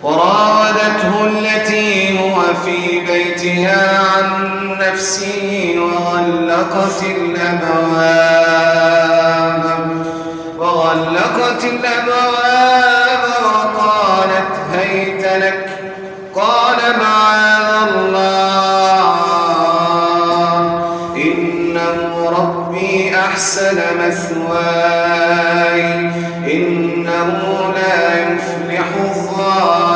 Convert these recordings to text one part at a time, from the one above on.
وراودته التي هو في بيتها عن نفسه وغلقت الأبواب وقالت هيت لك قال معاذ الله إنه ربي أحسن مثواي إنه لا يفلح الظالمون.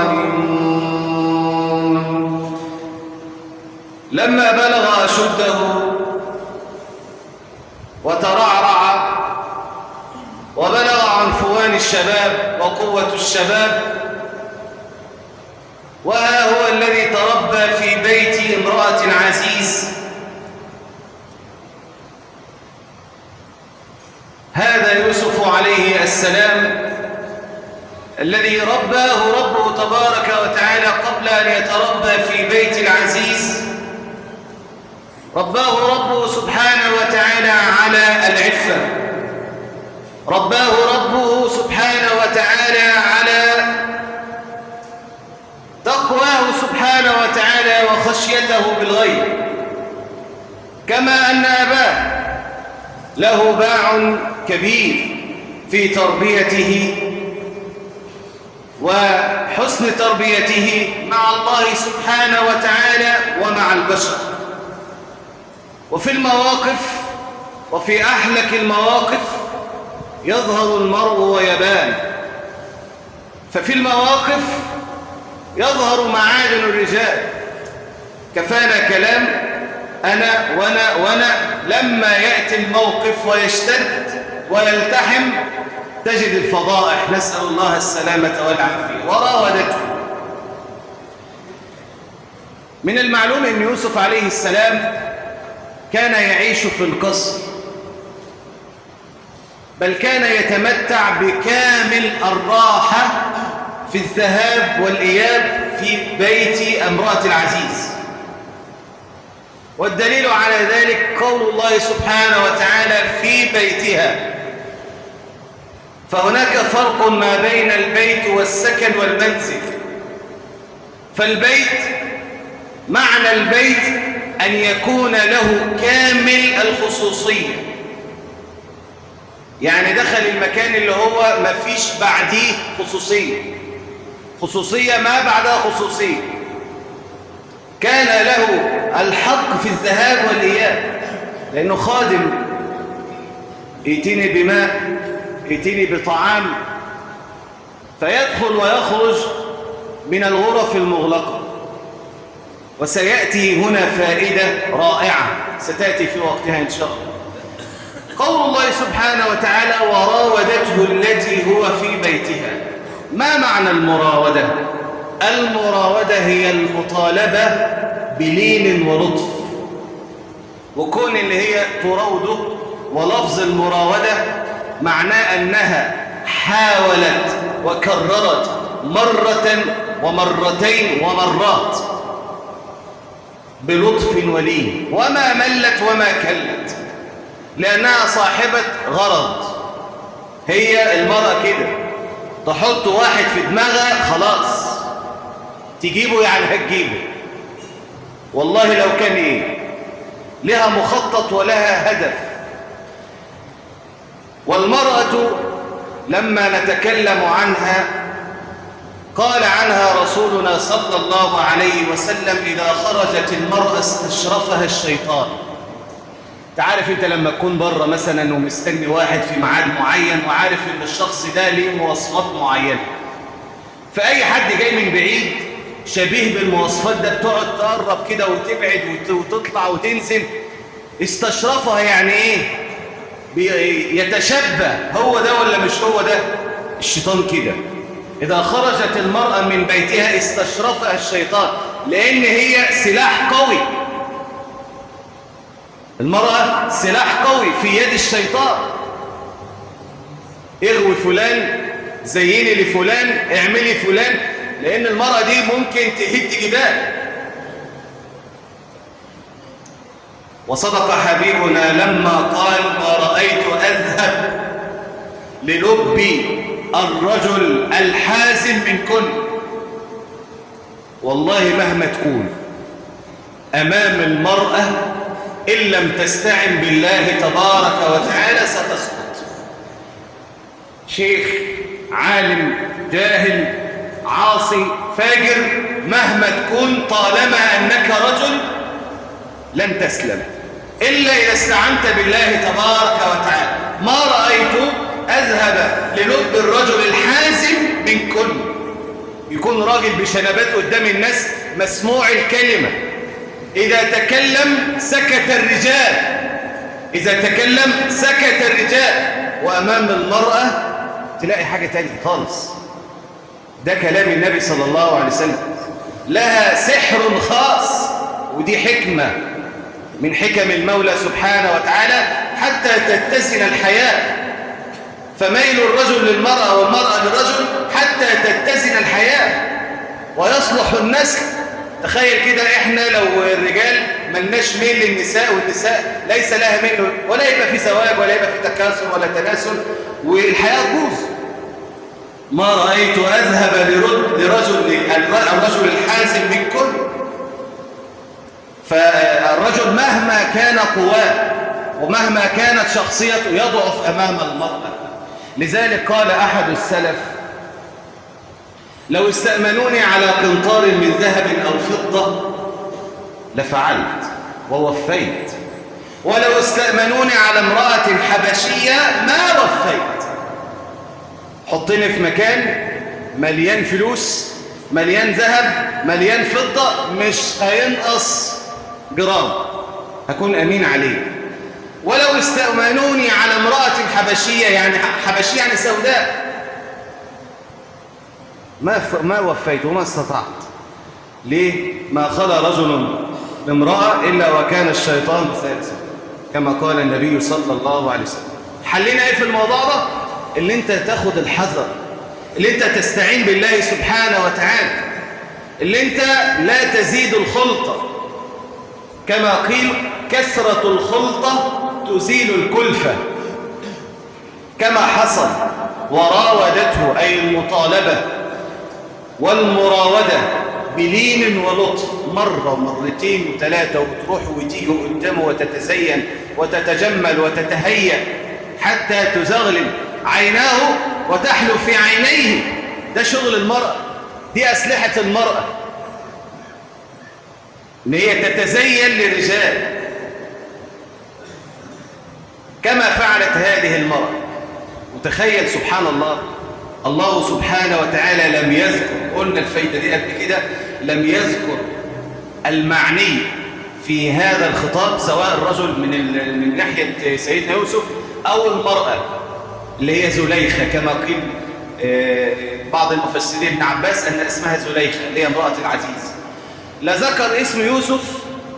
لما بلغ أشده وترعرع وبلغ عنفوان الشباب وقوة الشباب، وها هو الذي تربى في بيت امرأة عزيز، هذا يوسف عليه السلام الذي رباه ربه تبارك وتعالى قبل أن يتربى في بيت العزيز، رباه ربه سبحانه وتعالى على العفة، رباه ربه سبحانه وتعالى على تقواه سبحانه وتعالى وخشيته بالغيب، كما أن أباه له باع كبير في تربيته وحسن تربيته مع الله سبحانه وتعالى ومع البشر. وفي المواقف وفي أحلك المواقف يظهر المرء ويبان، ففي المواقف يظهر معادن الرجال. كفانا كلام أنا وأنا لما يأتي الموقف ويشتد ويلتحم تجد الفضائح، نسأل الله السلامة والعافية. وراودته. من المعلوم أن يوسف عليه السلام كان يعيش في القصر، بل كان يتمتع بكامل الراحة في الذهاب والإياب في بيت امرأة العزيز، والدليل على ذلك قول الله سبحانه وتعالى في بيتها. فهناك فرق ما بين البيت والسكن والمنزل. فالبيت معنى البيت أن يكون له كامل الخصوصية، يعني دخل المكان اللي هو ما فيش بعديه خصوصية ما بعدها خصوصية، كان له الحق في الذهاب والإياب، لأنه خادم، ائتني بماء، ائتني بطعام، فيدخل ويخرج من الغرف المغلقة. وسيأتي هنا فائدة رائعة ستأتي في وقتها إن شاء الله. قول الله سبحانه وتعالى وراودته التي هو في بيتها. ما معنى المراودة؟ المراودة هي المطالبة بلين ولطف، وكون اللي هي تراوده، ولفظ المراودة معناه أنها حاولت وكررت مرة ومرتين ومرات بلطف ولين، وما ملت وما كلت، لأنها صاحبة غرض. هي المرأة كده تحط واحد في دماغها خلاص تجيبه، يعني هتجيبه، والله لو كان ايه، لها مخطط ولها هدف. والمرأة لما نتكلم عنها قال عنها رسولنا صلى الله عليه وسلم إذا خرجت المرأة استشرفها الشيطان. تعرف انت لما تكون بره مثلا ومستني واحد في ميعاد معين وعارف ان الشخص ده ليه مواصفات معينة، فأي حد جاي من بعيد شبيه بالمواصفات ده بتقعد تقرب كده وتبعد وتطلع وتنزل. استشرفها يعني ايه؟ يتشبه، هو ده ولا مش هو ده؟ الشيطان كده إذا خرجت المرأة من بيتها استشرفها الشيطان، لأن هي سلاح قوي. المرأة سلاح قوي في يد الشيطان. اغوي فلان، زيني لفلان، اعملي فلان، لأن المرأة دي ممكن تهد جبال. وصدق حبيبنا لما قال ما رأيت أذهب للب الرجل الحازم منكن. والله مهما تكون أمام المرأة إن لم تستعن بالله تبارك وتعالى ستسقط. شيخ، عالم، جاهل، عاصي، فاجر، مهما تكون طالما أنك رجل لن تسلم إلا إذا استعنت بالله تبارك وتعالى. ما رأيت أذهب للب الرجل الحازم من كل يكون راجل بشنبات قدام الناس مسموع الكلمة، إذا تكلم سكت الرجال، إذا تكلم سكت الرجال، وأمام المرأة تلاقي حاجة تانية خالص. ده كلام النبي صلى الله عليه وسلم. لها سحر خاص، ودي حكمة من حكم المولى سبحانه وتعالى حتى تتزن الحياة. فميل الرجل للمرأة والمرأة للرجل حتى تتزن الحياة ويصلح النسل. تخيل كده، احنا لو الرجال ملناش ميل للنساء والنساء ليس لها ميل، ولا يبقى في زواج ولا يبقى في تكاثر ولا تناسل، والحياة تبوظ. ما رأيت أذهب لرجل الرجل الحازم من كل. فالرجل مهما كان قواه ومهما كانت شخصيته يضعف أمام المرأة. لذلك قال أحد السلف: لو استأمنوني على قنطار من ذهب أو فضة لفعلت ووفيت، ولو استأمنوني على امرأة حبشية ما وفيت. حطني في مكان مليان فلوس، مليان ذهب، مليان فضة، مش هينقص جرام، هكون أمين عليه. ولو استأمنوني على امرأة حبشية، يعني حبشية يعني سوداء، ما وفيت وما استطعت. ليه؟ ما خلى رجل بامرأة إلا وكان الشيطان ثالثا، كما قال النبي صلى الله عليه وسلم. حلنا ايه في الموضوع ده؟ اللي انت تاخد الحذر، اللي انت تستعين بالله سبحانه وتعالى، اللي انت لا تزيد الخلطة. كما قيل: كثرة الخلطة تزيل الكلفة. كما حصل وراودته، أي المطالبة والمراودة بلين ولطف، مرة ومرتين وثلاثة، وتروح وتيجي قدامه وتتزين وتتجمل وتتهيأ حتى تزغلل عيناه وتحلو في عينيه. ده شغل المرأة، دي أسلحة المرأة، إن هي تتزين للرجال كما فعلت هذه المرأة. وتخيل سبحان الله، الله سبحانه وتعالى لم يذكر، قلنا الفايدة دي قبل كده، لم يذكر المعني في هذا الخطاب سواء الرجل من ناحية سيدنا يوسف أو المرأة اللي هي زليخة، كما قيل بعض المفسرين ابن عباس أن اسمها زليخة اللي هي امرأة العزيز. لا ذكر اسم يوسف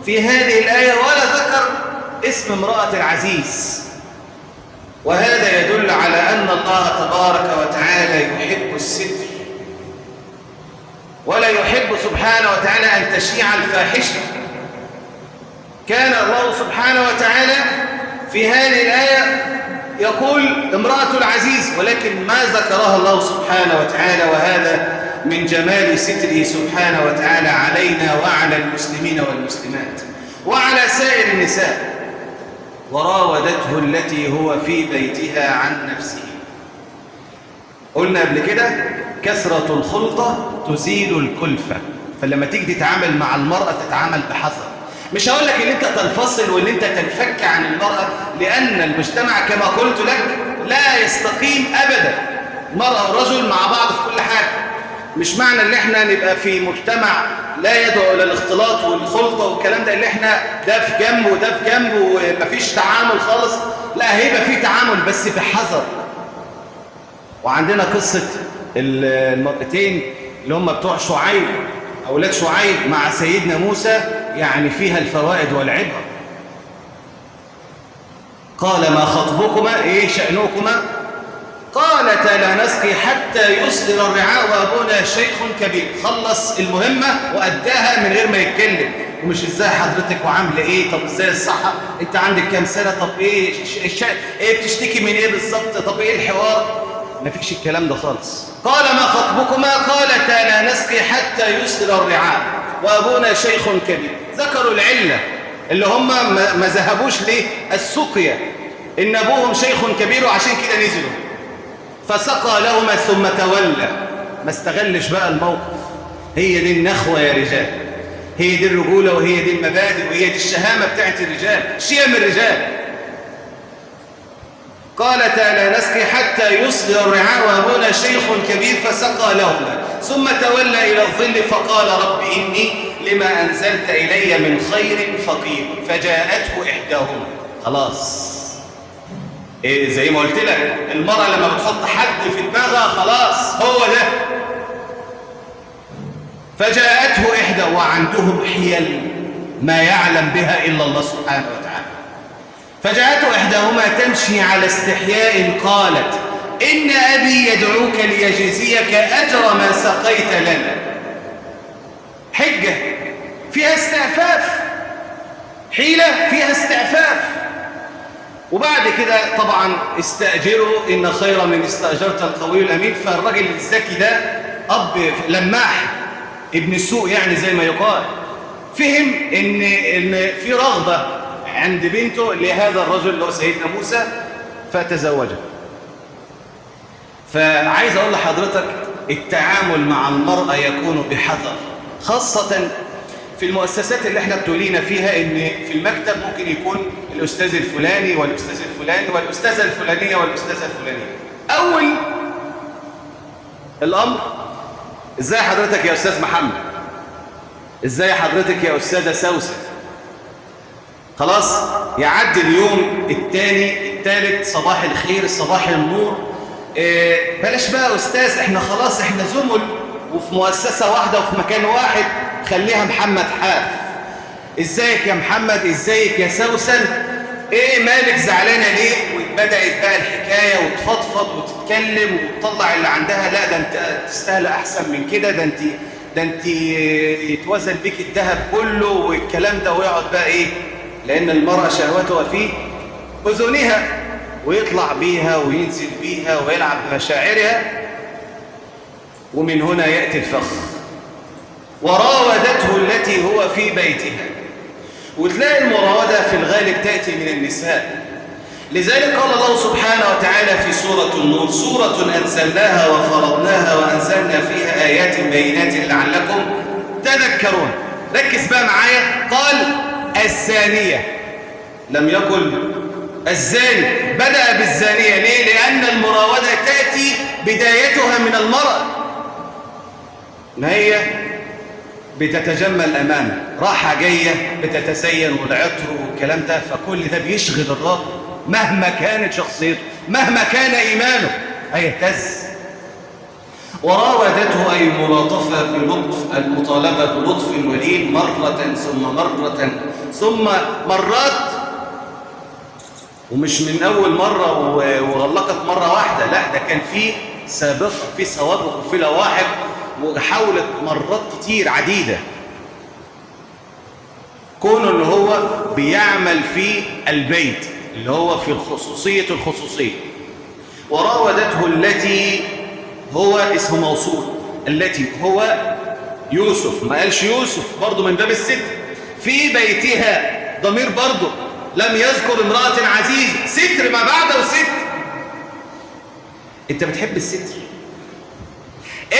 في هذه الآية ولا ذكر اسم امرأة العزيز. وهذا يدل على أن الله تبارك وتعالى يحب الستر، ولا يحب سبحانه وتعالى أن تشيع الفاحشة. كان الله سبحانه وتعالى في هذه الآية يقول امرأة العزيز، ولكن ما ذكرها الله سبحانه وتعالى، وهذا من جمال ستره سبحانه وتعالى علينا وعلى المسلمين والمسلمات وعلى سائر النساء. وراودته التي هو في بيتها عن نفسه. قلنا قبل كده كثرة الخلطة تزيل الكلفة. فلما تيجي تتعامل مع المرأة تتعامل بحذر. مش هقول لك ان انت تنفصل وان انت تنفك عن المرأة، لان المجتمع كما قلت لك لا يستقيم ابدا. المرأة والرجل مع بعض في كل حاجة. مش معنى ان احنا نبقى في مجتمع لا يدعو الى الاختلاط والخلطة والكلام ده، اللي احنا ده في جنب وده في جنب ومفيش تعامل خالص. لا، هيبقى في تعامل بس بحذر. وعندنا قصة المرأتين اللي هم بتوع شعيب، أولاد شعيب مع سيدنا موسى، يعني فيها الفوائد والعبر. قال: ما خطبكما؟ إيه شأنكما؟ قالتا: لا نسقي حتى يصدر الرعاء وأبونا شيخ كبير. خلص المهمة وأداها من غير ما يتكلم. ومش ازاي حضرتك وعامله ايه، طب ازاي الصحة، انت عندك كام سنة، طب ايه بتشتكي من ايه بالظبط، طب ايه الحوار. مفيش الكلام ده خالص. قال ما خطبكما؟ قالتا لا نسقي حتى يصدر الرعاء وأبونا شيخ كبير. ذكروا العلة اللي هم ما ذهبوش للسقيا، إن أبوهم شيخ كبير وعشان كده نزلوا. فسقى لهما ثم تولى. ما استغلش بقى الموقف. هي دي النخوة يا رجال، هي دي الرجولة، وهي دي المبادئ، وهي دي الشهامة بتاعت الرجال، شيم الرجال. قالتا لا نسقي حتى يصدر الرعاء وأبونا شيخ كبير فسقى لهما ثم تولى إلى الظل فقال رب إني لما أنزلت إلي من خير فقير. فجاءته إحداهما. خلاص زي ما قلت لك، المرأة لما بتحط حد في دماغها خلاص هو ده. فجاءته إحدى، وعندهم حيل ما يعلم بها إلا الله سبحانه وتعالى. فجاءته إحداهما تمشي على استحياء قالت إن أبي يدعوك ليجزيك أجر ما سقيت لنا. حجة فيها استعفاف، حيلة فيها استعفاف. وبعد كده طبعا استأجروا إن خير من استأجرت القوي الأمين. فالراجل الذكي ده أب لماح ابن السوق يعني زي ما يقال، فهم إن في رغبة عند بنته لهذا الرجل اللي هو سيدنا موسى فتزوجه. فعايز أقول لحضرتك التعامل مع المرأة يكون بحذر، خاصة في المؤسسات اللي احنا ابتلينا فيها، ان في المكتب ممكن يكون الأستاذ الفلاني والأستاذ الفلاني والأستاذة الفلانية والأستاذة الفلانية. أول الأمر ازاي حضرتك يا أستاذ محمد، ازاي حضرتك يا أستاذة سوسة. خلاص يعدي اليوم الثاني الثالث، صباح الخير صباح النور، بلاش بقى أستاذ، احنا خلاص احنا زمل وفي مؤسسة واحدة وفي مكان واحد، خليها محمد حاف. ازيك يا محمد، ازيك يا سوسن، ايه مالك زعلانة ليه؟ وبدأت بقى الحكاية وتفضفض وتتكلم وتطلع اللي عندها. لا ده انت تستاهل احسن من كده، ده انت يتوزن بيك الذهب كله والكلام ده. ويقعد بقى ايه، لان المرأة شهوتها في اذنها، ويطلع بيها وينزل بيها ويلعب بمشاعرها. ومن هنا يأتي الفخ. وراودته التي هو في بيتها. وتلاقي المراودة في الغالب تأتي من النساء. لذلك قال الله سبحانه وتعالى في سورة النور: سورة أنزلناها وفرضناها وأنزلنا فيها آيات بينات لعلكم تذكرون. ركز بقى معايا، قال الزانية، لم يقل الزاني. بدأ بالزانية ليه؟ لأن المراودة تأتي بدايتها من المرأة، ما هي بتتجمل أمامه، راحة جاية بتتسين والعطر والكلام ده. فكل ده بيشغل الراجل مهما كانت شخصيته، مهما كان إيمانه، هيهتز. وراودته أي ملاطفة بلطف، المطالبة بلطف ولين، مرة ثم مرة ثم مرات. ومش من أول مرة وغلقت مرة واحدة، لا ده كان في سابق، في سوابق وفي لواحق، وحاولت مرات كتير عديدة. كونه اللي هو بيعمل في البيت اللي هو في الخصوصية. وراودته التي هو اسم موصول، التي هو يوسف، ما قالش يوسف برضو من باب الستر. في بيتها ضمير برضو لم يذكر امرأة عزيزة، ستر ما بعده ستر. انت بتحب الستر؟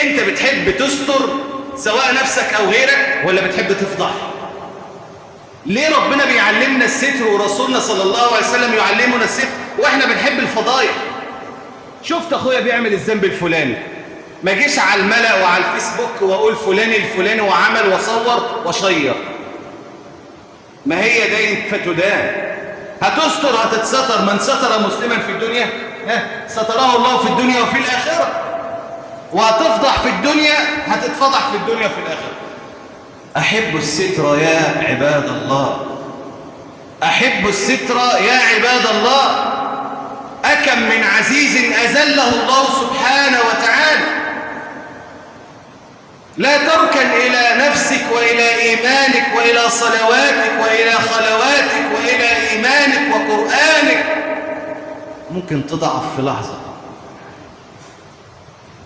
انت بتحب تستر سواء نفسك او غيرك، ولا بتحب تفضح؟ ليه ربنا بيعلمنا الستر ورسولنا صلى الله عليه وسلم يعلمنا الستر واحنا بنحب الفضايح؟ شفت اخويا بيعمل الذنب الفلاني، ما جيش على الملأ وعلى الفيسبوك واقول فلان الفلاني وعمل وصور وشير. ما هي دين فتدان. هتستر هتتستر. من ستر مسلما في الدنيا ستره الله في الدنيا وفي الآخرة. وهتفضح في الدنيا، هتتفضح في الدنيا وفي الآخرة. أحب الستر يا عباد الله، أحب الستر يا عباد الله. أكم من عزيز أذله الله سبحانه وتعالى. لا تركن إلى نفسك وإلى إيمانك وإلى صلواتك وإلى خلواتك وإلى إيمانك وقرآنك. ممكن تضعف في لحظة،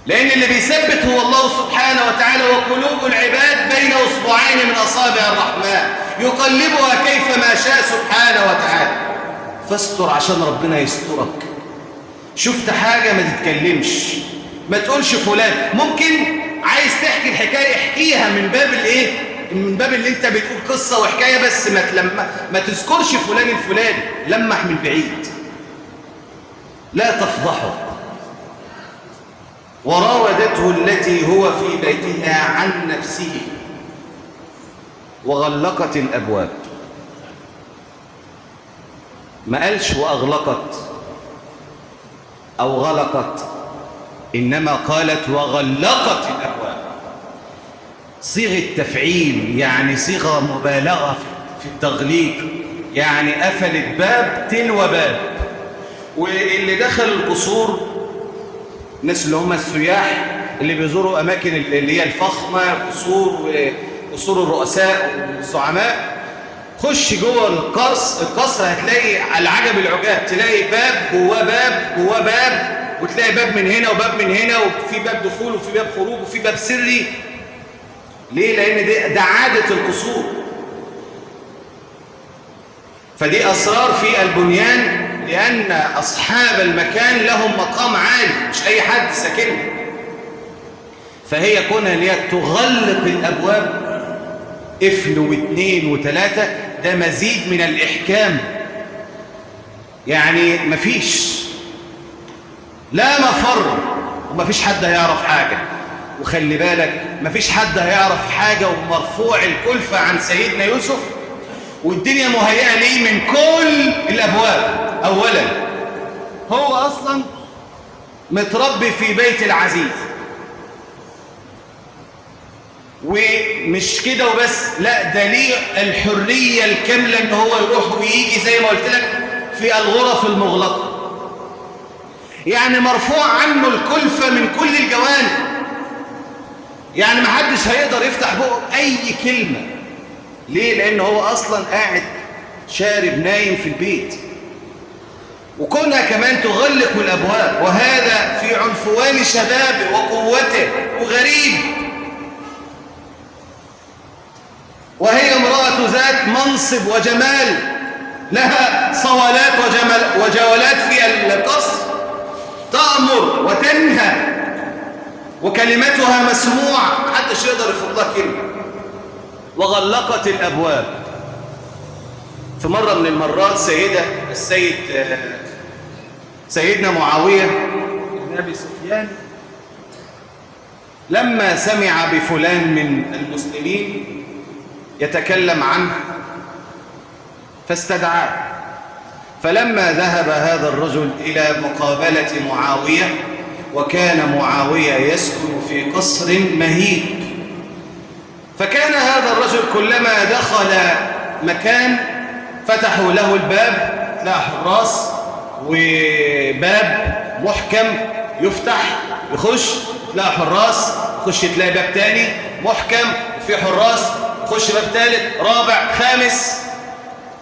لأن اللي بيثبت هو الله سبحانه وتعالى، وقلوب العباد بين أصبعين من أصابع الرحمن يقلبها كيفما شاء سبحانه وتعالى. فاستر عشان ربنا يسترك. شفت حاجة ما تتكلمش، ما تقولش فلان. ممكن عايز تحكي الحكاية احكيها من باب الايه؟ من باب اللي انت بتقول قصة وحكاية، بس ما تذكرش فلان الفلاني، لمح من بعيد، لا تفضحه. وراودته التي هو في بيتها عن نفسه وغلقت الأبواب. ما قالش وأغلقت أو غلقت، إنما قالت وغلقت الأبواب. صيغة تفعيل، يعني صيغة مبالغة في التغليق، يعني قفلت باب تلو باب. واللي دخل القصور الناس اللي هم السياح اللي بيزوروا أماكن اللي هي الفخمة، قصور الرؤساء والزعماء، خش جوه القصر هتلاقي العجب العجاب، تلاقي باب جواه باب جواه باب، وتلاقي باب من هنا وباب من هنا، وفي باب دخول وفي باب خروج وفي باب سري. ليه؟ لأن ده عادة القصور. فدي أسرار في البنيان، لأن أصحاب المكان لهم مقام عالي، مش أي حد ساكنه. فهي كونها هي تغلق الأبواب قفل واثنين وثلاثة، ده مزيد من الإحكام. يعني مفيش، لا مفر، ومفيش حد هيعرف حاجة. وخلي بالك مفيش حد هيعرف حاجة ومرفوع الكلفة عن سيدنا يوسف، والدنيا مهيئة ليه من كل الأبواب. أولا هو أصلا متربي في بيت العزيز، ومش كده وبس، لا ده ليه الحرية الكاملة ان هو يروح ويجي زي ما قلت لك في الغرف المغلقة. يعني مرفوع عنه الكلفة من كل الجوانب، يعني محدش هيقدر يفتح بقه أي كلمة. ليه؟ لأنه هو أصلا قاعد شارب نايم في البيت. وكونها كمان تغلق الأبواب، وهذا في عنفوان شبابه وقوته، وغريب. وهي امرأة ذات منصب وجمال، لها صولات وجولات في القصر، تأمر وتنهى، وكلمتها مسموعة، محدش يقدر يفرض لها كلمة. وغلقت الأبواب. في مرة من المرات سيدنا معاوية بن أبي سفيان لما سمع بفلان من المسلمين يتكلم عنه فاستدعاه. فلما ذهب هذا الرجل إلى مقابلة معاوية، وكان معاوية يسكن في قصر مهيب، فكان هذا الرجل كلما دخل مكان فتحوا له الباب، لا حراس وباب محكم يفتح يخش، لا حراس يخش تلاقي باب تاني محكم وفي حراس، يخش باب ثالث رابع خامس.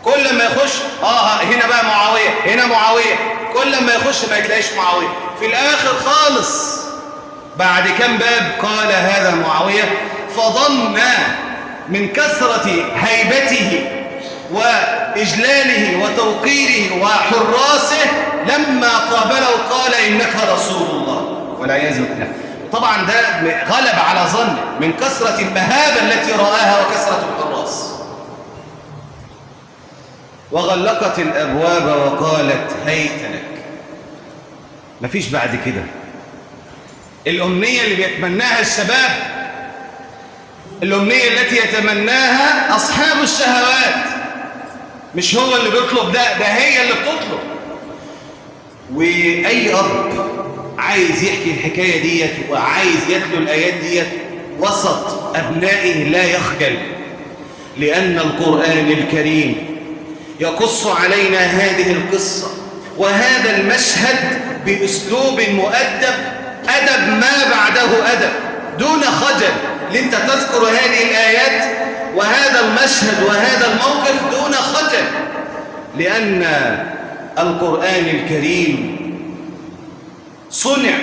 كل ما يخش هنا بقى معاوية، هنا معاوية، كل ما يخش ما يتلاقيش معاوية. في الآخر خالص بعد كم باب قال هذا معاوية، فظن من كثرة هيبته وإجلاله وتوقيره وحراسه لما قابله قال إنك رسول الله، والعياذ بالله. طبعا ده غلب على ظنه من كثرة المهابة التي رآها وكثرة الحراس. وغلقت الأبواب وقالت هيت لك. مفيش بعد كده. الأمنية اللي بيتمناها الشباب، الأمنية التي يتمناها أصحاب الشهوات، مش هو اللي بيطلب ده هي اللي بتطلب. وأي أب عايز يحكي الحكاية ديت وعايز يتلو الآيات ديت وسط أبنائه لا يخجل، لأن القرآن الكريم يقص علينا هذه القصة وهذا المشهد بأسلوب مؤدب، أدب ما بعده أدب، دون خجل. لأنت تذكر هذه الآيات وهذا المشهد وهذا الموقف دون خجل، لأن القرآن الكريم صنع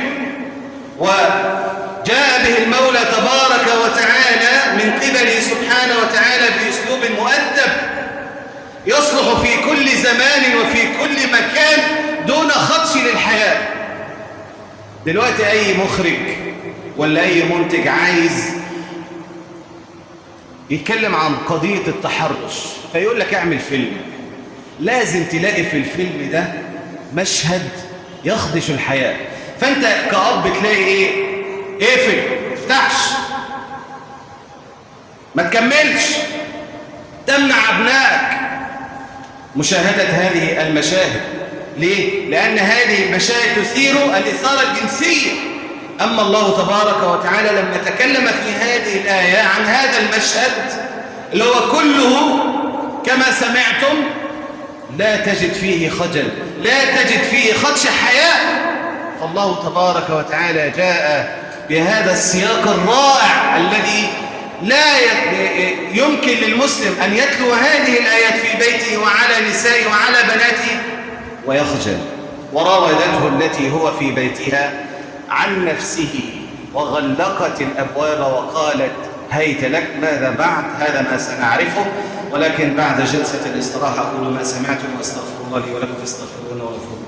وجاء به المولى تبارك وتعالى من قبله سبحانه وتعالى بأسلوب مؤدب يصلح في كل زمان وفي كل مكان دون خدش للحياة. دلوقتي أي مخرج ولا أي منتج عايز يتكلم عن قضية التحرش فيقول لك اعمل فيلم، لازم تلاقي في الفيلم ده مشهد يخدش الحياة. فأنت كأب تلاقي إيه؟ اقفل، ما تفتحش، ما تكملش، تمنع أبنائك مشاهدة هذه المشاهد. ليه؟ لأن هذه المشاهد تثير الإثارة الجنسية. أما الله تبارك وتعالى لما تكلم في هذه الآية عن هذا المشهد اللي هو كله كما سمعتم لا تجد فيه خجل، لا تجد فيه خدش حياء. فالله تبارك وتعالى جاء بهذا السياق الرائع الذي لا يمكن للمسلم أن يتلو هذه الآيات في بيته وعلى نسائه وعلى بناته ويخجل. وراودته التي هو في بيتها عن نفسه وغلقت الأبواب وقالت هيت لك. ماذا بعد؟ هذا ما سنعرفه، ولكن بعد جلسة الاستراحة أقول ما سمعتم واستغفر الله لي ولكم فاستغفرون وغفور.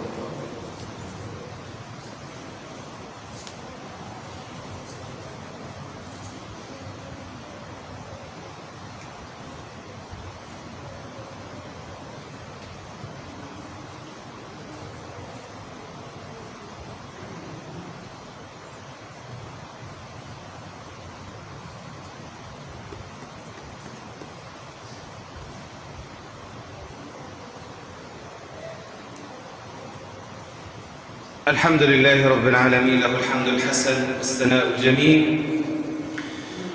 الحمد لله رب العالمين، له الحمد الحسن والثناء الجميل،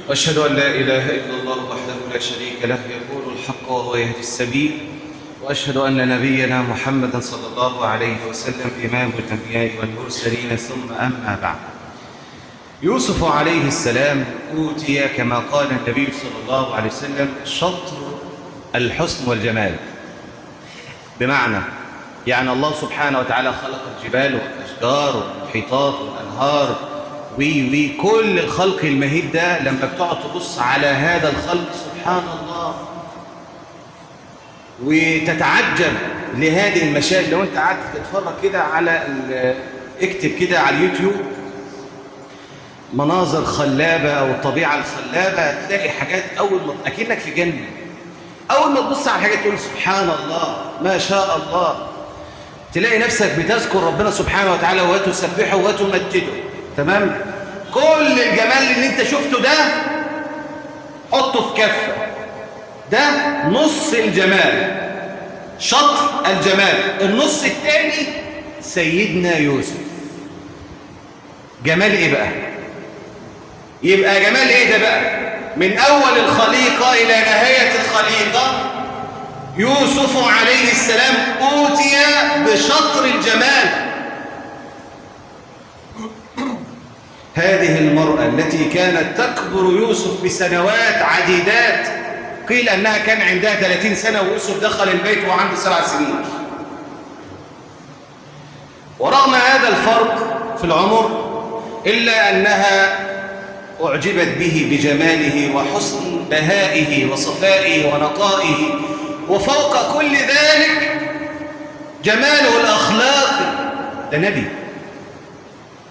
واشهد ان لا اله الا الله وحده لا شريك له يقول الحق وهو يهدي السبيل، واشهد ان نبينا محمدا صلى الله عليه وسلم امام الانبياء والمرسلين. ثم اما بعد، يوسف عليه السلام اوتي كما قال النبي صلى الله عليه وسلم شطر الحسن والجمال، بمعنى يعني الله سبحانه وتعالى خلق الجبال والأشجار والمحيطات والأنهار كل الخلق المهيب ده. لما بتقعد تبص على هذا الخلق سبحان الله وتتعجب لهذه المشاهد. لو انت قعدت تتفرج كده على اكتب كده على اليوتيوب مناظر خلابة أو الطبيعة الخلابة، تلاقي حاجات أول ما أكنك في جنة. أول ما تبص على حاجات تقول سبحان الله ما شاء الله، تلاقي نفسك بتذكر ربنا سبحانه وتعالى وتسبحه وتمجده. تمام؟ كل الجمال اللي انت شفته ده حطه في كفة، ده نص الجمال، شطر الجمال. النص الثاني سيدنا يوسف. جمال ايه بقى؟ يبقى جمال ايه ده بقى؟ من اول الخليقة الى نهاية الخليقة يوسف عليه السلام أوتي بشطر الجمال. هذه المرأة التي كانت تكبر يوسف بسنوات عديدات، قيل أنها كان عندها 30 سنة ويوسف دخل البيت وعنده 7 سنين. ورغم هذا الفرق في العمر إلا أنها أعجبت به بجماله وحسن بهائه وصفائه ونقائه، وفوق كل ذلك جماله الأخلاقي. ده نبي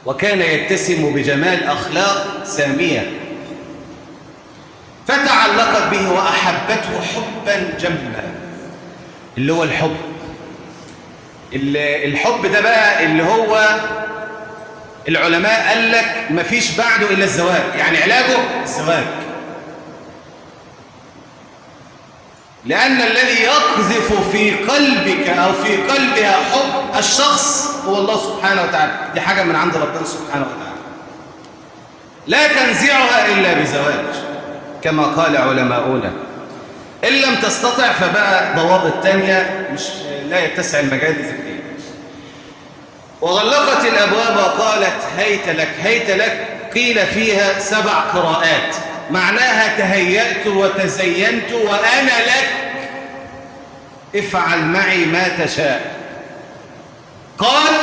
وكان يتسم بجمال أخلاق سامية، فتعلقت به وأحبته حبا جما. اللي هو الحب ده بقى اللي هو العلماء قال لك مفيش بعده إلا الزواج، يعني علاجه الزواج. لأن الذي يقذف في قلبك أو في قلبها حب الشخص هو الله سبحانه وتعالى. دي حاجة من عند ربنا سبحانه وتعالى لا تنزعها إلا بزواج كما قال علماؤنا. إن لم تستطع فبقى ضوابط تانية لا يتسع المجال لذكرها. وغلقت الأبواب وقالت هيت لك. هيت لك قيل فيها 7 قراءات، معناها تهيأت وتزينت وأنا لك، افعل معي ما تشاء. قال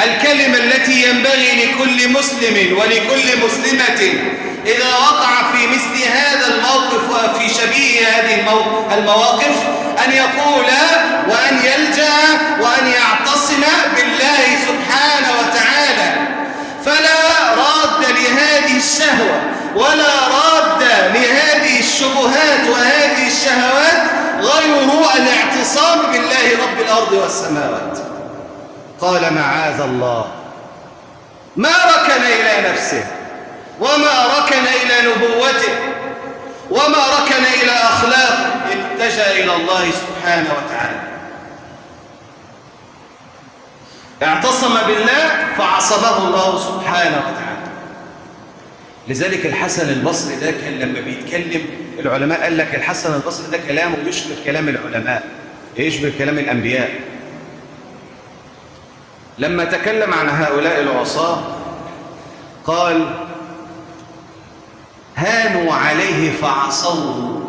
الكلمة التي ينبغي لكل مسلم ولكل مسلمة إذا وقع في مثل هذا الموقف وفي شبيه هذه المواقف أن يقول وأن يلجأ وأن يعتصم بالله سبحانه وتعالى. فلا راد لهذه الشهوة ولا راد لهذه الشبهات وهذه الشهوات غير الاعتصام بالله رب الأرض والسماوات. قال معاذ الله، ما ركن إلى نفسه وما ركن إلى نبوته وما ركن إلى أخلاقه، اتجه إلى الله سبحانه وتعالى، اعتصم بالله فعصمه الله سبحانه وتعالى. لذلك الحسن البصري ده كان لما بيتكلم العلماء قال لك الحسن البصري ده كلامه يشبه كلام العلماء، يشبه كلام الأنبياء. لما تكلم عن هؤلاء العصاة قال هانوا عليه فعصوه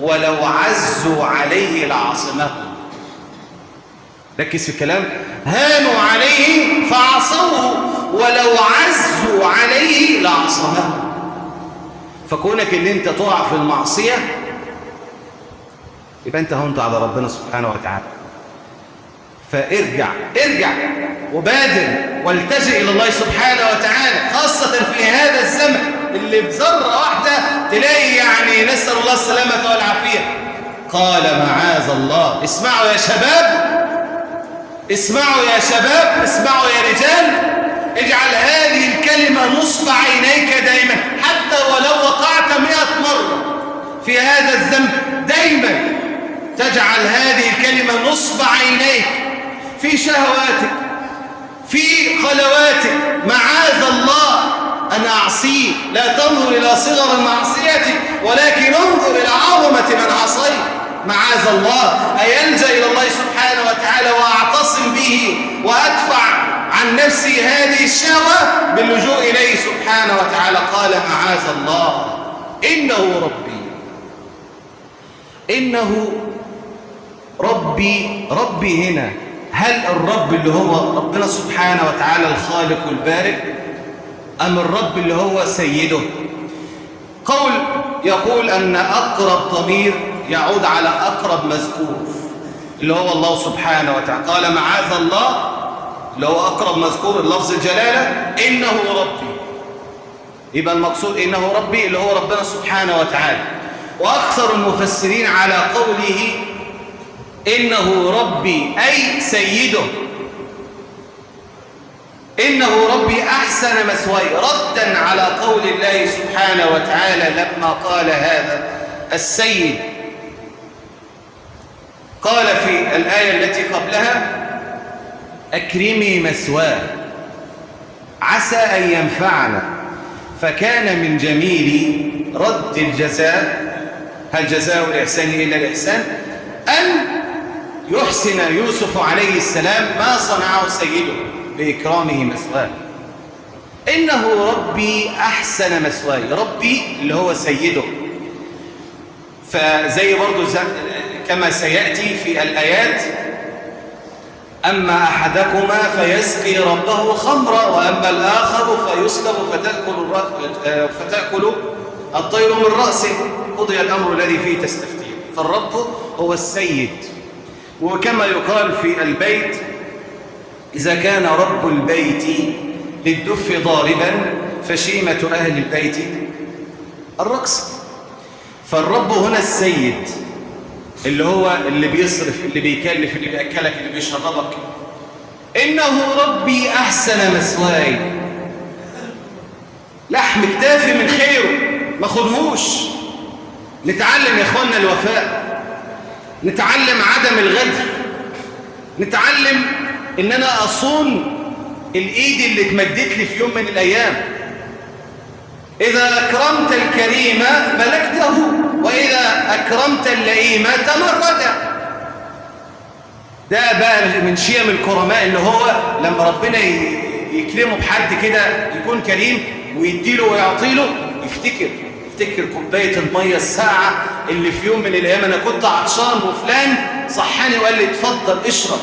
ولو عزوا عليه لعصمه. ركز في الكلام، هانوا عليه فعصوه ولو عزوا عليه لعصمه. فكونك ان انت تقع في المعصية يبقى انت هونت على ربنا سبحانه وتعالى. فارجع وبادر والتجئ الى الله سبحانه وتعالى، خاصة في هذا الزمن اللي بذرة واحدة تلاقي يعني نسأل الله السلامة والعافية. قال معاذ الله، اسمعوا يا شباب، اسمعوا يا شباب، اسمعوا يا رجال، اجعل هذه الكلمة نصب عينيك دائما، حتى ولو وقعت 100 مرة في هذا الذنب دائما تجعل هذه الكلمة نصب عينيك في شهواتك في خلواتك. معاذ الله أن أعصيه، لا تنظر إلى صغر المعصية ولكن انظر إلى عظمة من عصيت. معاذ الله أيلجأ إلى الله سبحانه وتعالى وأعتصم به وأدفع عن نفسي هذه الشهوة باللجوء إليه سبحانه وتعالى. قال معاذ الله إنه ربي، إنه ربي هنا هل الرب اللي هو ربنا سبحانه وتعالى الخالق البارئ أم الرب اللي هو سيده؟ قول يقول أن أقرب ضمير يعود على أقرب مذكور اللي هو الله سبحانه وتعالى. قال معاذ الله اللي هو أقرب مذكور اللفظ الجلالة إنه ربي، يبقى المقصود إنه ربي اللي هو ربنا سبحانه وتعالى. وأكثر المفسرين على قوله إنه ربي أي سيده، إنه ربي أحسن مثواي، ردا على قول الله سبحانه وتعالى لما قال هذا السيد. قال في الآية التي قبلها أكرمي مثواه عسى أن ينفعنا، فكان من جميل رد الجزاء، هل جزاء الإحسان إلا الإحسان، أن يحسن يوسف عليه السلام ما صنعه سيده بإكرامه مثواه. إنه ربي أحسن مثواي، ربي اللي هو سيده. فزي برضو كما سيأتي في الآيات أما أحدكما فيسقي ربه خمرا وأما الآخر فيسلب فتأكل الطير من رأسه، قضي الأمر الذي فيه تستفتيه. فالرب هو السيد. وكما يقال في البيت إذا كان رب البيت للدف ضاربا فشيمة أهل البيت الرقص. فالرب هنا السيد اللي هو اللي بيصرف، اللي بيكلف، اللي بيأكلك، اللي بيشربك. إنه ربي أحسن مثواي، لحم كتافي من خيره ما خدهوش. نتعلم يا إخواننا الوفاء، نتعلم عدم الغدر، نتعلم إن أنا أصون الإيد اللي اتمدت لي في يوم من الأيام. إذا أكرمت الكريم ملكته وإذا أكرمت اللئيم تمرد. ده بقى من شيم الكرماء، اللي هو لما ربنا يكرمه بحد كده يكون كريم ويديله ويعطيله، يفتكر كوباية المية الساعة اللي في يوم من الأيام أنا كنت عطشان وفلان صحاني وقال لي اتفضل اشرب،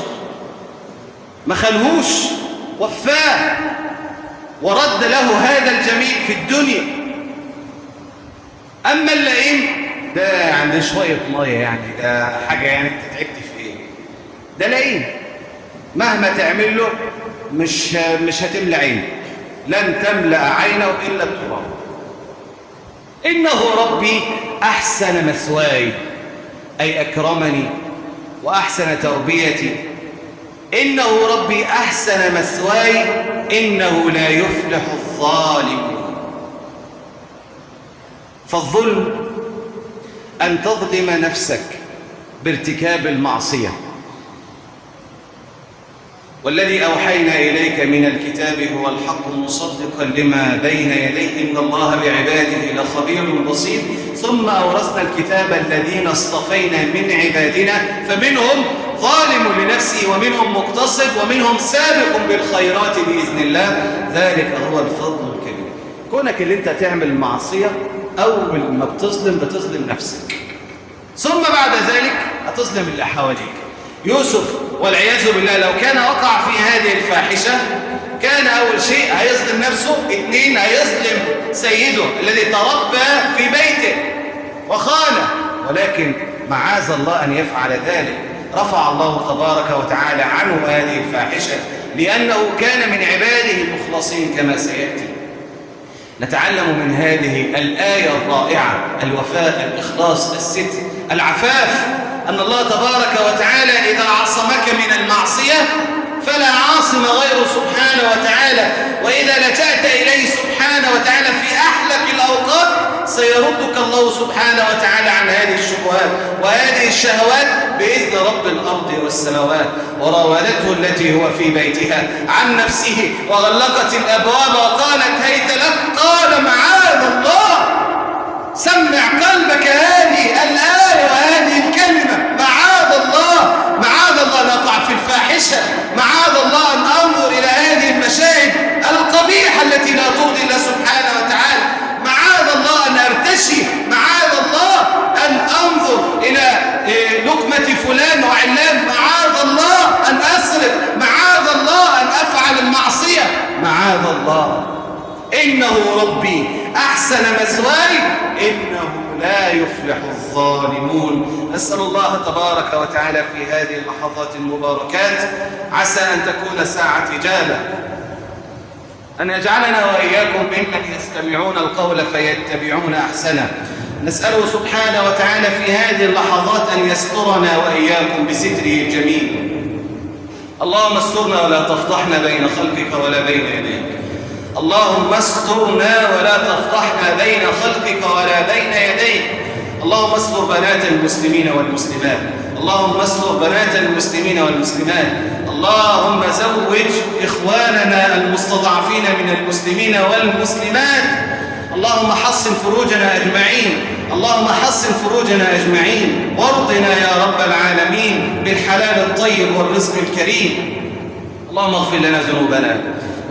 ما خلهوش وفاه ورد له هذا الجميل في الدنيا. أما اللئيم ده عند شوية مية، يعني ده حاجة يعني انت تعبت في ايه؟ ده لئيم مهما تعمل له مش هتملى عينه، لن تملأ عينه إلا التراب. إنه ربي أحسن مثواي، أي أكرمني وأحسن تربيتي. إنه ربي أحسن مثواي إنه لا يفلح الظالم. فالظلم أن تظلم نفسك بارتكاب المعصية، والذي أوحينا إليك من الكتاب هو الحق مصدقا لما بين يديه إن الله بعباده لخبير بصير. ثم أورثنا الكتاب الذين اصطفينا من عبادنا فمنهم ظالم لنفسه ومنهم مقتصد ومنهم سابق بالخيرات بإذن الله، ذلك هو الفضل الكبير. كونك اللي انت تعمل معصية أول ما بتظلم نفسك، ثم بعد ذلك هتظلم اللي حواليك. يوسف والعياذ بالله لو كان وقع في هذه الفاحشة كان أول شيء هيظلم نفسه، اثنين هيظلم سيده الذي تربى في بيته وخانه، ولكن معاذ الله أن يفعل ذلك. رفع الله تبارك وتعالى عنه هذه الفاحشة لأنه كان من عباده المخلصين كما سيأتي. نتعلم من هذه الآية الرائعة الوفاء، الإخلاص، الستر، العفاف، أن الله تبارك وتعالى إذا عصمك من المعصية فلا عاصم غيره سبحانه وتعالى، وإذا لجأت إليه سبحانه وتعالى في أحلك الأوقات سيردك الله سبحانه وتعالى عن هذه الشبهات وهذه الشهوات بإذن رب الأرض والسماوات. وراودته التي هو في بيتها عن نفسه وغلقت الأبواب وقالت هيت لك قال معاذ الله. سمع قلبك هذه الآية وهذه الكلمة، معاذ الله، معاذ الله أن أقع في الفاحشة، معاذ الله أن أنظر إلى هذه المشاهد القبيحة التي لا ترضي الله سبحانه وتعالى، معاذ الله أن أرتشي، معاذ الله أن أنظر إلى لقمة فلان وعلان، معاذ الله أن أسرق، معاذ الله أن أفعل المعصية، معاذ الله. إنه ربي أحسن مثواي إنه لا يفلح الظالمون. أسأل الله تبارك وتعالى في هذه اللحظات المباركات، عسى أن تكون ساعة إجابة، أن يجعلنا وإياكم ممن يستمعون القول فيتبعون أحسنه. نسأله سبحانه وتعالى في هذه اللحظات أن يسترنا وإياكم بستره الجميل. اللهم استرنا ولا تفضحنا بين خلقك ولا بين يديك. اللهم استرنا ولا تفضحنا بين خلقك ولا بين يديك. اللهم استر بنات المسلمين والمسلمات، اللهم استر بنات المسلمين والمسلمات. اللهم زوج إخواننا المستضعفين من المسلمين والمسلمات. اللهم حصن فروجنا أجمعين، اللهم حصن فروجنا أجمعين، وارضنا يا رب العالمين بالحلال الطيب والرزق الكريم. اللهم اغفر لنا ذنوبنا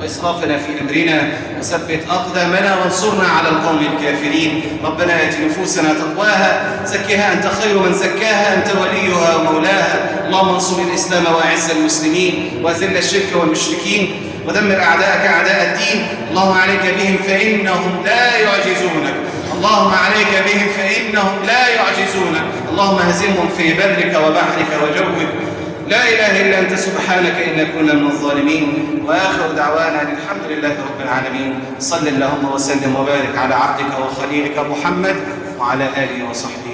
وإسرافنا في أمرنا وثبت أقدامنا وانصرنا على القوم الكافرين. ربنا آت نفوسنا تقواها زكها أنت خير من زكاها أنت وليها ومولاها. اللهم انصر الإسلام وأعز المسلمين وأذل الشرك والمشركين ودمر أعداءك أعداء الدين. اللهم عليك بهم فإنهم لا يعجزونك، اللهم عليك بهم فإنهم لا يعجزونك. اللهم هزمهم في برك وبحرك وجوك. لا إله إلا أنت سبحانك إنا كنا من الظالمين. وآخر دعوانا الحمد لله رب العالمين. صل اللهم وسلم وبارك على عبدك وخليلك محمد وعلى آله وصحبه